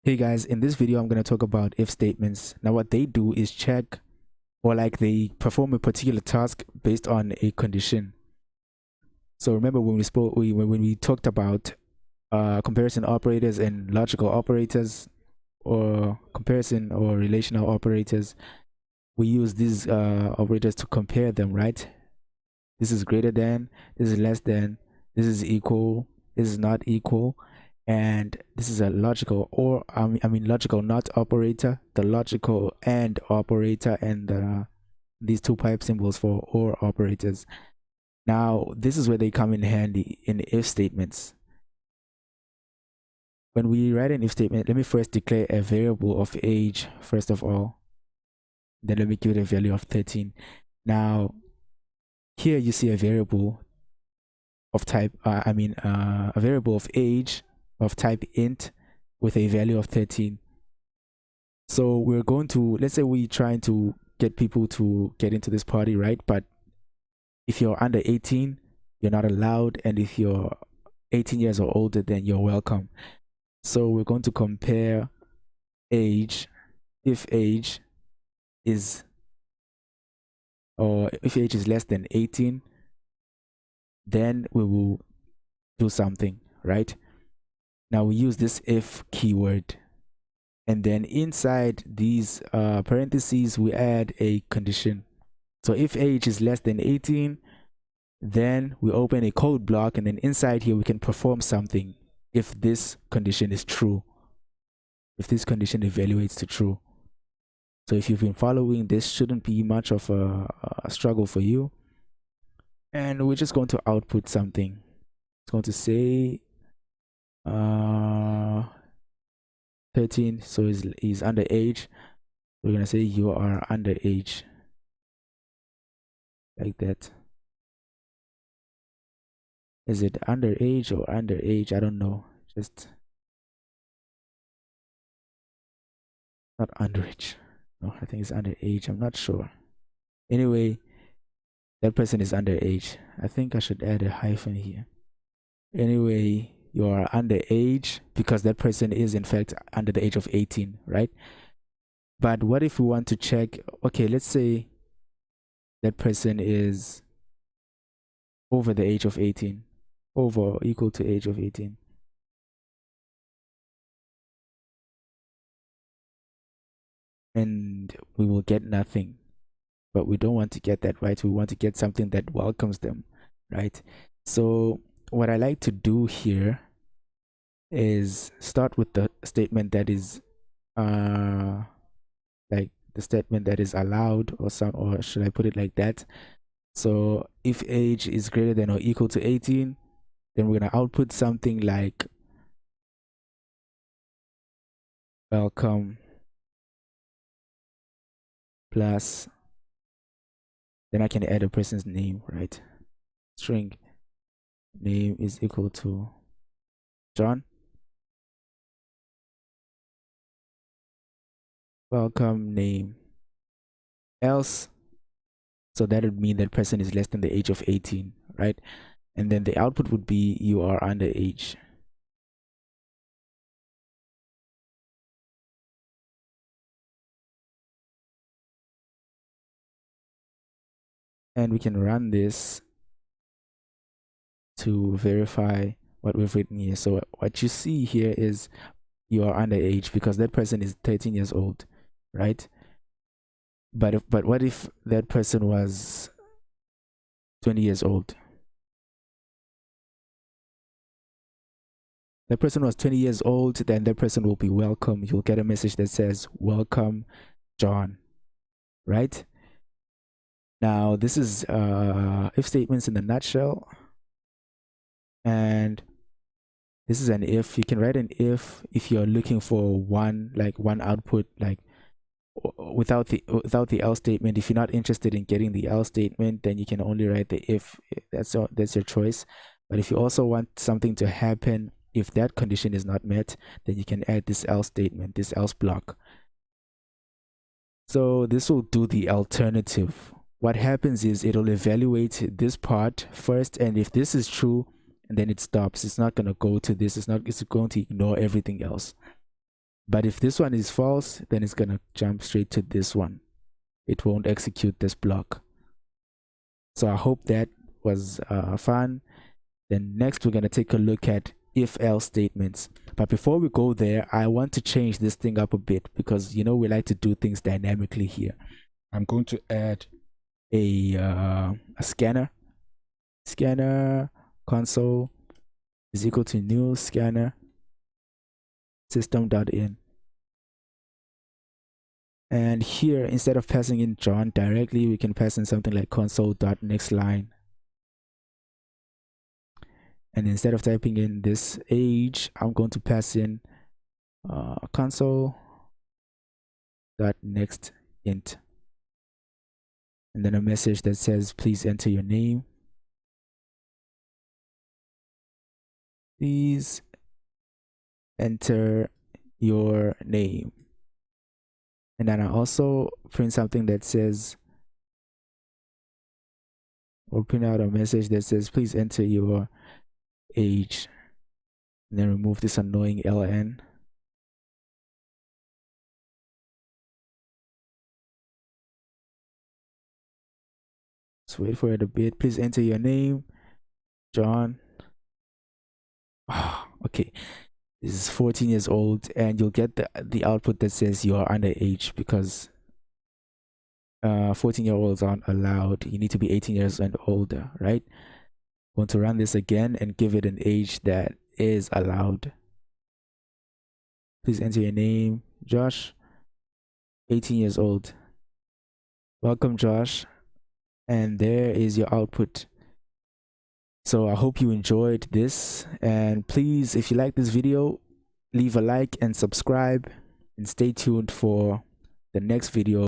Hey guys, in this video I'm going to talk about if statements. Now what they do is check, or like they perform a particular task based on a condition. So remember when we talked about comparison operators and logical operators, or comparison or relational operators, we use these operators to compare them, right? This is greater than, this is less than, this is equal, this is not equal, and this is a logical, or I mean logical not operator, the logical and operator, and these two pipe symbols for or operators. Now this is where they come in handy in if statements. When we write an if statement, let me first declare a variable of age first of all, then let me give it a value of 13. Now here you see a variable of type a variable of age of type int with a value of 13. So we're going to, let's say we're trying to get people to get into this party, right? But if you're under 18, you're not allowed, and if you're 18 years or older, then you're welcome. So we're going to compare age. If age is less than 18, then we will do something, right? Now we use this if keyword, and then inside these parentheses we add a condition. So if age is less than 18, then we open a code block, and then inside here we can perform something if this condition is true, if this condition evaluates to true. So if you've been following, this shouldn't be much of a struggle for you. And we're just going to output something. It's going to say 13, so he's underage. We're gonna say you are underage, like that. Is it underage or underage? I don't know. Just not underage. No, I think it's underage. I'm not sure. Anyway, that person is underage. I think I should add a hyphen here. Anyway, you are underage because that person is in fact under the age of 18, right? But what if we want to check, okay, let's say that person is over the age of 18, over or equal to age of 18. And we will get nothing. But we don't want to get that, right? We want to get something that welcomes them, right? So what I like to do here is start with the statement that is like the statement that is allowed, or should I put it like that? So if age is greater than or equal to 18, then we're going to output something like welcome plus, then I can add a person's name, right? String name is equal to John. Welcome name else. So that would mean that person is less than the age of 18, right? And then the output would be you are underage. And we can run this to verify what we've written here. So what you see here is you are underage because that person is 13 years old, right? But what if that person was 20 years old? That person was 20 years old, then that person will be welcome. You'll get a message that says, welcome, John, right? Now, this is if statements in a nutshell. And this is an if. You can write an if you're looking for one output, like without the else statement. If you're not interested in getting the else statement, then you can only write the if. That's your choice. But if you also want something to happen if that condition is not met, then you can add this else statement, this else block. So this will do the alternative. What happens is it'll evaluate this part first, and if this is true, and then it stops. It's not going to go to this. It's going to ignore everything else. But if this one is false, then it's gonna jump straight to this one. It won't execute this block. So I hope that was fun. Then next we're gonna take a look at if-else statements. But before we go there, I want to change this thing up a bit because you know we like to do things dynamically here. I'm going to add a scanner. Scanner console is equal to new scanner system.in. And here, instead of passing in John directly, we can pass in something like console.nextLine. And instead of typing in this age, I'm going to pass in console.nextInt. And then a message that says, please enter your name. Please enter your name. And then I also print something that says, or print out a message that says, please enter your age. And then remove this annoying ln. Let's wait for it a bit. Please enter your name, John. Okay, this is 14 years old, and you'll get the output that says you are underage because 14-year-olds aren't allowed. You need to be 18 years and older, right? Want to run this again and give it an age that is allowed. Please enter your name, Josh, 18 years old. Welcome, Josh. And there is your output. So I hope you enjoyed this, and please, if you like this video, leave a like and subscribe, and stay tuned for the next video.